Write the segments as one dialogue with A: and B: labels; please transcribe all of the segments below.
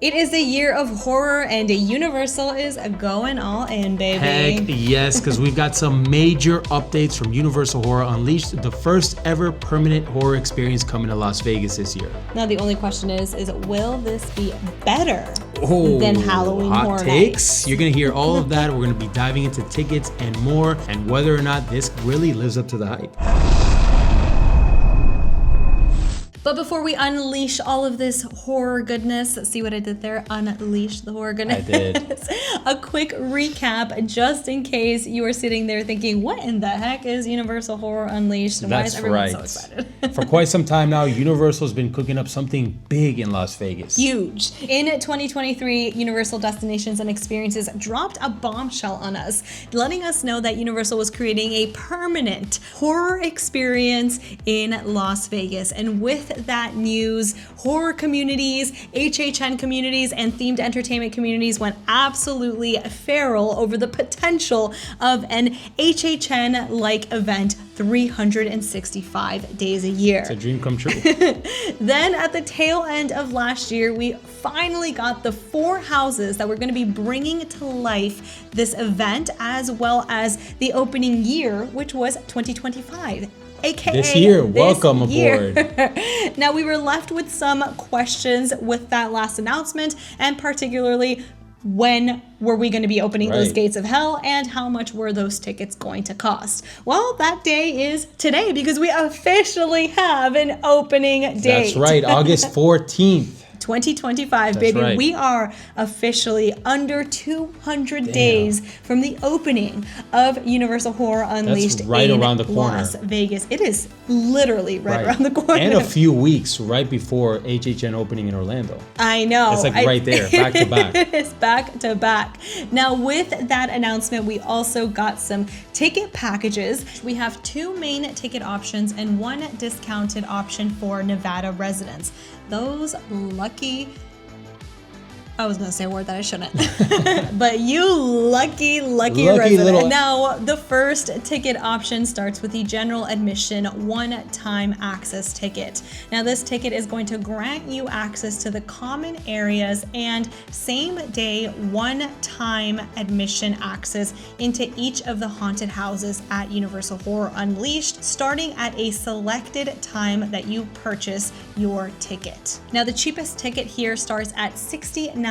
A: It is a year of horror, and Universal is going all in, baby.
B: Heck yes, because we've got some major updates from Universal Horror Unleashed, the first ever permanent horror experience coming to Las Vegas this year.
A: Now the only question is will this be better than Halloween Horror
B: takes.
A: Nights?
B: You're gonna hear all of that. We're gonna be diving into tickets and more, and whether or not this really lives up to the hype.
A: But before we unleash all of this horror goodness, see what I did there? Unleash the horror goodness.
B: I did.
A: A quick recap, just in case you are sitting there thinking, what in the heck is Universal Horror Unleashed? And why is everyone so excited?
B: For quite some time now, Universal's been cooking up something big in Las Vegas.
A: Huge. In 2023, Universal Destinations and Experiences dropped a bombshell on us, letting us know that Universal was creating a permanent horror experience in Las Vegas. And with that news, horror communities, HHN communities, and themed entertainment communities went absolutely feral over the potential of an HHN-like event 365 days a year.
B: It's a dream come true.
A: Then at the tail end of last year, we finally got the 4 houses that were going to be bringing to life this event, as well as the opening year, which was 2025. AKA
B: this year. Welcome aboard.
A: Now, we were left with some questions with that last announcement, and particularly, when were we going to be opening those gates of hell, and how much were those tickets going to cost? Well, that day is today, because we officially have an opening date.
B: That's right, August 14th.
A: 2025, baby.
B: Right.
A: We are officially under 200 days from the opening of Universal Horror Unleashed.
B: That's right
A: in
B: around the corner.
A: Las Vegas. It is literally right around the corner.
B: And a few weeks right before HHN opening in Orlando.
A: I know.
B: It's like right there, back to back.
A: It is back to back. Now, with that announcement, we also got some ticket packages. We have 2 main ticket options and 1 discounted option for Nevada residents. Those lucky, I was gonna say a word that I shouldn't, but you lucky resident. Now, the first ticket option starts with the general admission one-time access ticket. Now, this ticket is going to grant you access to the common areas and same-day one-time admission access into each of the haunted houses at Universal Horror Unleashed, starting at a selected time that you purchase your ticket. Now, the cheapest ticket here starts at $69.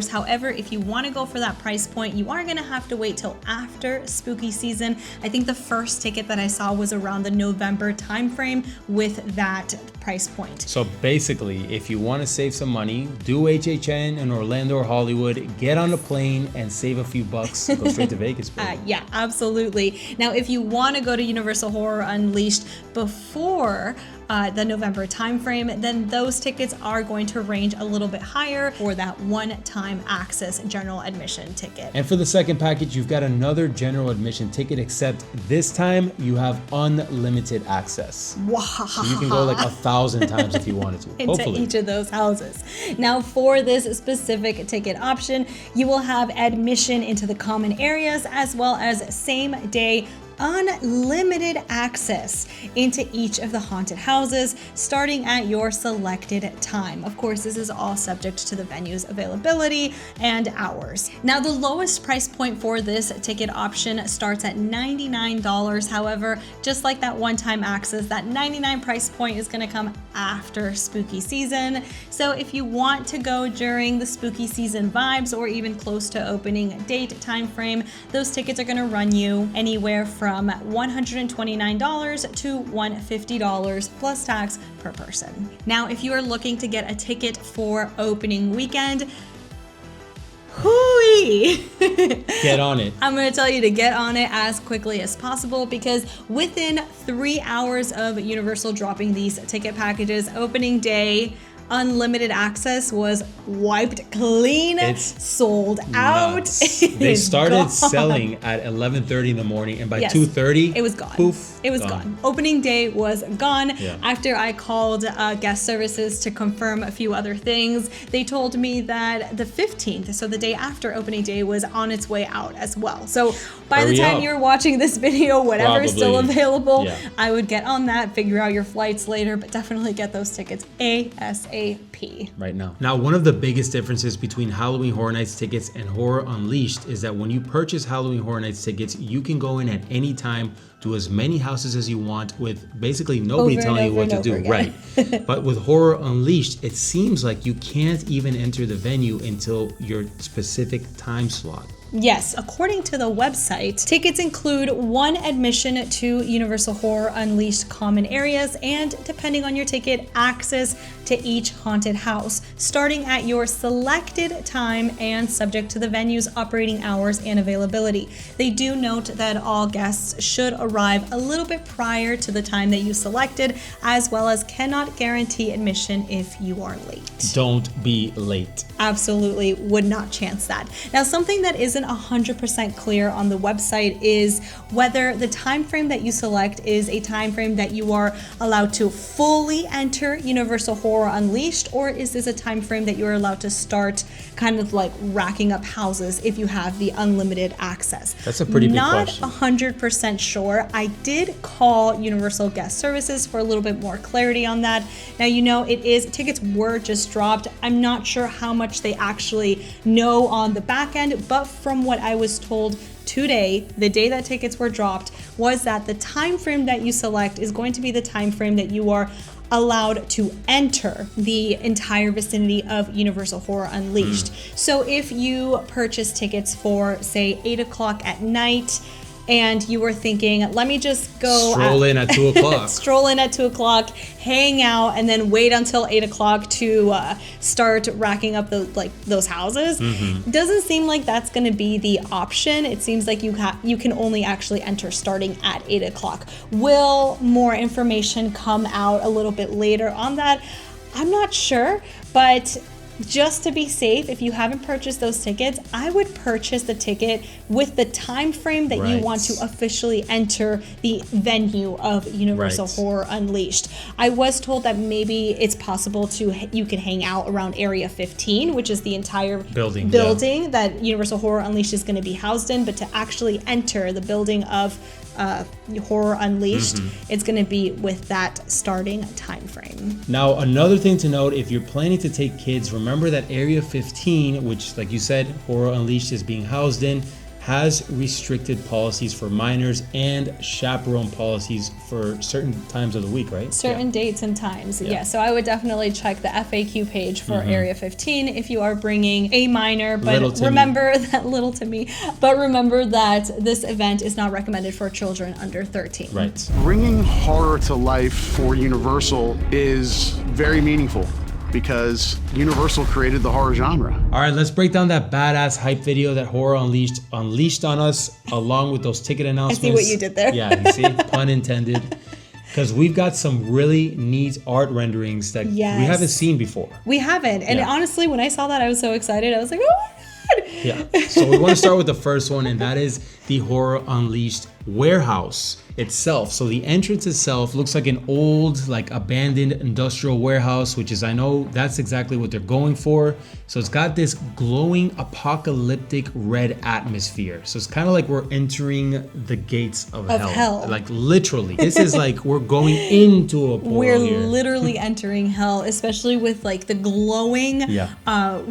A: However, if you want to go for that price point, you are going to have to wait till after spooky season. I think the first ticket that I saw was around the November timeframe with that price point.
B: So basically, if you want to save some money, do HHN in Orlando or Hollywood, get on a plane and save a few bucks, go straight to Vegas.
A: Yeah, absolutely. Now, if you want to go to Universal Horror Unleashed before the November timeframe, then those tickets are going to range a little bit higher for that one-time access general admission ticket.
B: And for the second package, you've got another general admission ticket, except this time you have unlimited access.
A: Wow.
B: So you can go like 1,000 times if you wanted to.
A: Into
B: Hopefully.
A: each of those houses. Now, for this specific ticket option, you will have admission into the common areas as well as same-day unlimited access into each of the haunted houses, starting at your selected time. Of course, this is all subject to the venue's availability and hours. Now, the lowest price point for this ticket option starts at $99. However, just like that one-time access, that $99 price point is going to come after spooky season. So if you want to go during the spooky season vibes or even close to opening date time frame, those tickets are going to run you anywhere from $129 to $150 plus tax per person. Now, if you are looking to get a ticket for opening weekend, hooey!
B: Get on it.
A: I'm going to tell you to get on it as quickly as possible, because within 3 hours of Universal dropping these ticket packages, opening day unlimited access was wiped clean.
B: It's
A: sold out.
B: They started selling at 11:30 in the morning, and by 2:30
A: it was gone.
B: Poof,
A: it was gone. Opening day was gone.
B: Yeah.
A: After I called guest services to confirm a few other things, they told me that the 15th, so the day after opening day, was on its way out as well. So by the time you're watching this video, whatever is still available, I would get on that, figure out your flights later, but definitely get those tickets ASAP. ASAP.
B: Right now. Now, one of the biggest differences between Halloween Horror Nights tickets and Horror Unleashed is that when you purchase Halloween Horror Nights tickets, you can go in at any time, do as many houses as you want with basically nobody telling you what to do. Right. But with Horror Unleashed, it seems like you can't even enter the venue until your specific time slot.
A: Yes, according to the website, tickets include 1 admission to Universal Horror Unleashed common areas and, depending on your ticket, access to each haunted house, starting at your selected time and subject to the venue's operating hours and availability. They do note that all guests should arrive a little bit prior to the time that you selected, as well as cannot guarantee admission if you are late.
B: Don't be late.
A: Absolutely would not chance that. Now, something that isn't 100% clear on the website is whether the time frame that you select is a time frame that you are allowed to fully enter Universal Horror Unleashed, or is this a time frame that you're allowed to start kind of like racking up houses if you have the unlimited access.
B: That's a pretty big question.
A: Not 100% sure. I did call Universal Guest Services for a little bit more clarity on that. Now, you know, tickets were just dropped. I'm not sure how much they actually know on the back end, but from what I was told today, the day that tickets were dropped, was that the time frame that you select is going to be the time frame that you are allowed to enter the entire vicinity of Universal Horror Unleashed. So if you purchase tickets for, say, 8 o'clock at night, and you were thinking, let me just go
B: stroll in at 2 o'clock.
A: Stroll in at 2 o'clock, hang out, and then wait until 8 o'clock to start racking up those houses. Doesn't seem like that's going to be the option. It seems like you can only actually enter starting at 8 o'clock. Will more information come out a little bit later on that? I'm not sure, but just to be safe, if you haven't purchased those tickets, I would purchase the ticket with the time frame that you want to officially enter the venue of Universal Horror Unleashed. I was told that maybe it's possible you can hang out around Area 15, which is the entire building that Universal Horror Unleashed is going to be housed in, but to actually enter the building of Horror Unleashed, it's going to be with that starting time frame.
B: Now, another thing to note, if you're planning to take kids, remember that Area 15, which, like you said, Horror Unleashed is being housed in, has restricted policies for minors and chaperone policies for certain times of the week, right?
A: Certain dates and times, yeah. So I would definitely check the FAQ page for Area 15 if you are bringing a minor, but remember that remember that this event is not recommended for children under 13.
B: Right.
C: Bringing horror to life for Universal is very meaningful, because Universal created the horror genre.
B: All right, let's break down that badass hype video that Horror unleashed on us, along with those ticket announcements.
A: I see what you did there.
B: Yeah, you see, pun intended. Because we've got some really neat art renderings that we haven't seen before.
A: We haven't, and honestly, when I saw that, I was so excited. I was like, oh my God.
B: Yeah, so we want to start with the first one, and that is the Horror Unleashed warehouse itself. So the entrance itself looks like an old, like abandoned industrial warehouse, which is, I know that's exactly what they're going for. So it's got this glowing apocalyptic red atmosphere. So it's kind of like we're entering the gates of hell. Like literally, this is like we're going into a portal.
A: We're literally entering hell, especially with like the glowing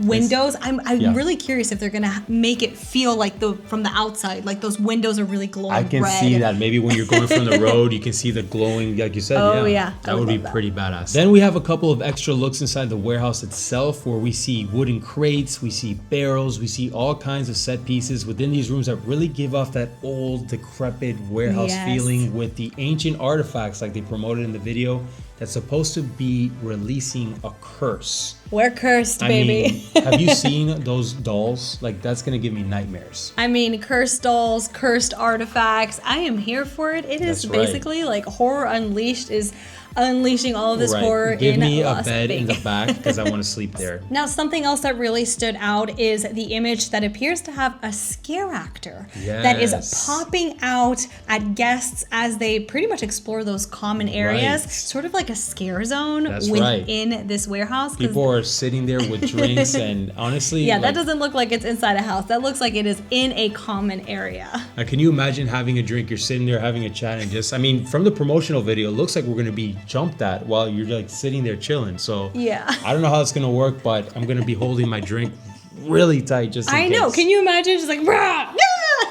A: windows. I'm really curious if they're gonna make it feel like from the outside, like those windows are really glowing red.
B: I can see that. Maybe when you're going from the road, you can see the glowing, like you said. That would be pretty badass. Then we have a couple of extra looks inside the warehouse itself, where we see wooden crates, we see barrels, we see all kinds of set pieces within these rooms that really give off that old, decrepit warehouse feeling, with the ancient artifacts like they promoted in the video that's supposed to be releasing a curse.
A: We're cursed, baby.
B: I mean, have you seen those dolls? Like, that's gonna give me nightmares.
A: I mean, cursed dolls, cursed artifacts. I am here for it. It is basically like Horror Unleashed is unleashing all of this horror in Las Vegas.
B: Give me a bed in the back because I want to sleep there.
A: Now, something else that really stood out is the image that appears to have a scare actor that is popping out at guests as they pretty much explore those common areas, sort of like a scare zone within this warehouse.
B: People are sitting there with drinks and honestly...
A: that doesn't look like it's inside a house. That looks like it is in a common area.
B: Can you imagine having a drink, you're sitting there having a chat and just, I mean, from the promotional video, it looks like we're going to be jumped at while you're like sitting there chilling. So
A: Yeah.
B: I don't know how it's gonna work, but I'm gonna be holding my drink really tight just in
A: I
B: case.
A: know. Can you imagine? Just like, rah!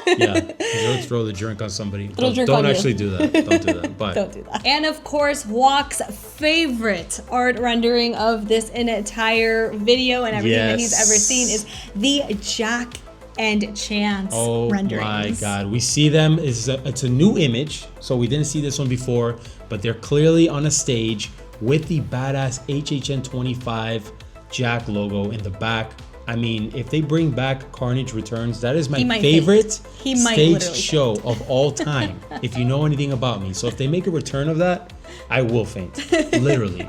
B: Yeah, don't throw the drink on somebody.
A: It'll drink
B: Don't
A: on you.
B: actually do that. Don't do that. But
A: Don't do that. And of course, Walk's favorite art rendering of this entire video and everything that he's ever seen is the Jack and Chance renderings.
B: Oh my God, we see them. It's a new image, so we didn't see this one before, but they're clearly on a stage with the badass HHN 25 Jack logo in the back. I mean, if they bring back Carnage Returns, that is my favorite stage show of all time, if you know anything about me. So if they make a return of that, I will faint, literally.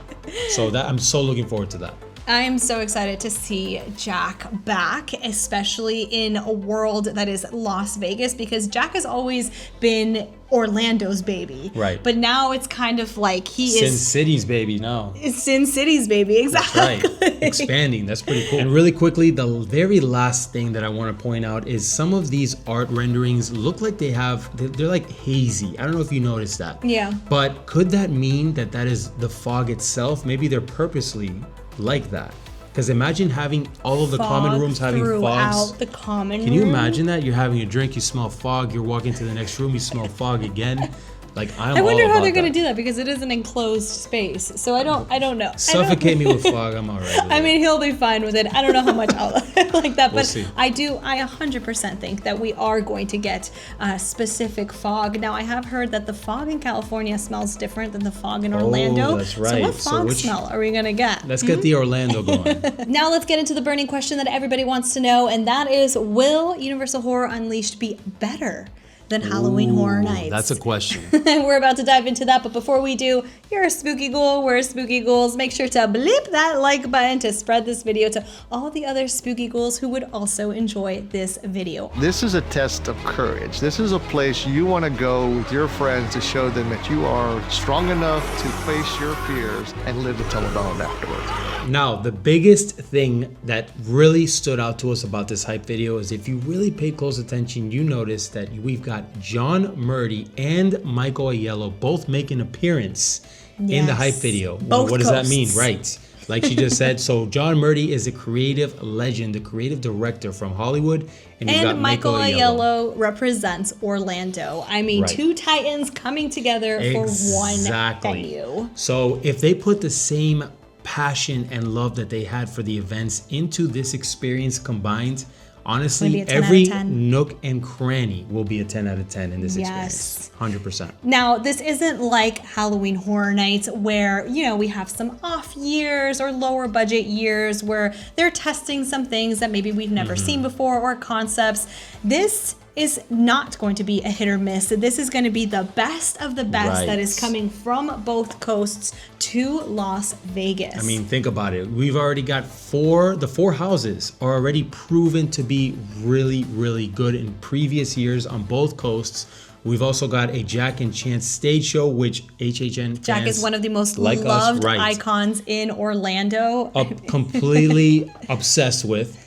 B: So that I'm so looking forward to that.
A: I'm so excited to see Jack back, especially in a world that is Las Vegas, because Jack has always been Orlando's baby.
B: Right.
A: But now it's kind of like
B: Sin City's baby now.
A: Sin City's baby, exactly.
B: That's right. Expanding. That's pretty cool. And really quickly, the very last thing that I want to point out is some of these art renderings look like they're like hazy. I don't know if you noticed that.
A: Yeah.
B: But could that mean that is the fog itself? Maybe they're purposely like that. Because imagine having all of the common rooms having fogs.
A: The common
B: Can you imagine that? You're having a drink, you smell fog, you're walking to the next room, you smell fog again. Like
A: I wonder how they're gonna do that, because it is an enclosed space. So I don't know.
B: Suffocate me with fog, I'm all right with
A: I mean, he'll be fine with it. I don't know how much I'll like that,
B: We'll
A: but
B: see.
A: I 100% think that we are going to get specific fog. Now, I have heard that the fog in California smells different than the fog in Orlando.
B: That's
A: So
B: right.
A: what
B: So
A: fog
B: which-
A: smell are we gonna get?
B: Let's get the Orlando going.
A: Now let's get into the burning question that everybody wants to know, and that is, will Universal Horror Unleashed be better than Halloween Horror Nights?
B: That's a question.
A: We're about to dive into that, but before we do, you're a spooky ghoul, we're spooky ghouls. Make sure to bleep that like button to spread this video to all the other spooky ghouls who would also enjoy this video.
D: This is a test of courage. This is a place you want to go with your friends to show them that you are strong enough to face your fears and live to tell the dawn afterwards.
B: Now, the biggest thing that really stood out to us about this hype video is, if you really pay close attention, you notice that we've got John Murdy and Michael Aiello both make an appearance in the hype video.
A: Both
B: what does that
A: coasts.
B: mean? Right. Like she just said. So John Murdy is a creative legend, the creative director from Hollywood. And you've got
A: Michael Aiello represents Orlando. I mean,
B: Right.
A: two titans coming together for one venue.
B: So if they put the same passion and love that they had for the events into this experience combined, honestly,
A: Maybe a 10 out of
B: every
A: 10.
B: nook and cranny will be a 10 out of 10 in this
A: Yes.
B: experience. 100%.
A: Now, this isn't like Halloween Horror Nights where, we have some off years or lower budget years where they're testing some things that maybe we've never seen before, or concepts. This is not going to be a hit or miss. This is going to be the best of the best that is coming from both coasts to Las Vegas.
B: I mean, think about it. We've already got the four houses are already proven to be really, really good in previous years on both coasts. We've also got a Jack and Chance stage show, which HHN
A: Jack
B: fans
A: is one of the most
B: like
A: loved
B: us, right,
A: icons in Orlando.
B: completely obsessed with.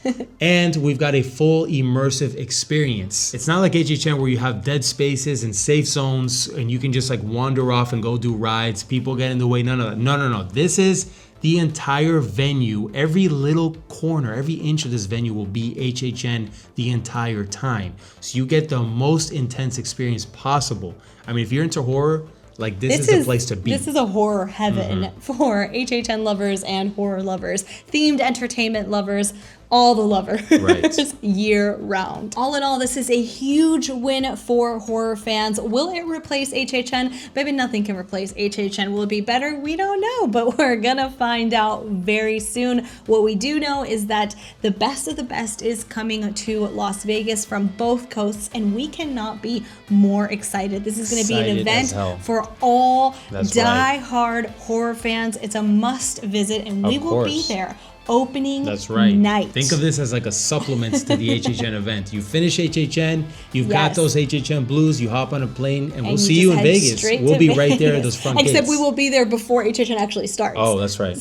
B: And we've got a full immersive experience. It's not like HHN where you have dead spaces and safe zones and you can just like wander off and go do rides. People get in the way. None of that. No. This is the entire venue. Every little corner, every inch of this venue will be HHN the entire time. So you get the most intense experience possible. I mean, if you're into horror, like this is the place to be.
A: This is a horror heaven for HHN lovers and horror lovers, themed entertainment lovers, all the lovers,
B: Right.
A: year round. All in all, this is a huge win for horror fans. Will it replace HHN? Maybe nothing can replace HHN. Will it be better? We don't know, but we're gonna find out very soon. What we do know is that the best of the best is coming to Las Vegas from both coasts, and we cannot be more excited. This is gonna be an
B: Excited as hell.
A: event for all
B: That's right.
A: die-hard horror fans. It's a must visit, and we
B: Of
A: will be
B: course.
A: there opening
B: That's right.
A: night.
B: Think of this as like a supplement to the HHN event. You finish HHN, you've got
A: Yes.
B: those HHN blues, you hop on a plane, and we'll
A: And
B: see
A: just
B: you in
A: head
B: Vegas.
A: straight
B: We'll
A: to
B: be right there at
A: Vegas.
B: those front
A: Except
B: gates.
A: we will be there before HHN actually starts.
B: Oh, that's right.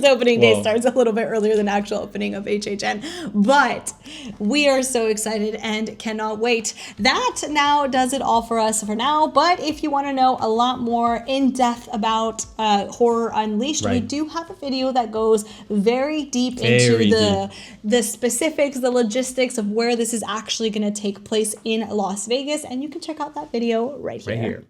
A: course, opening day
B: Well,
A: starts a little bit earlier than actual opening of HHN, but we are so excited and cannot wait. That now does it all for us for now, but if you want to know a lot more in depth about Horror Unleashed, we
B: Right.
A: do have a video that goes very deep
B: Very
A: into the specifics, the logistics of where this is actually going to take place in Las Vegas, and you can check out that video right here.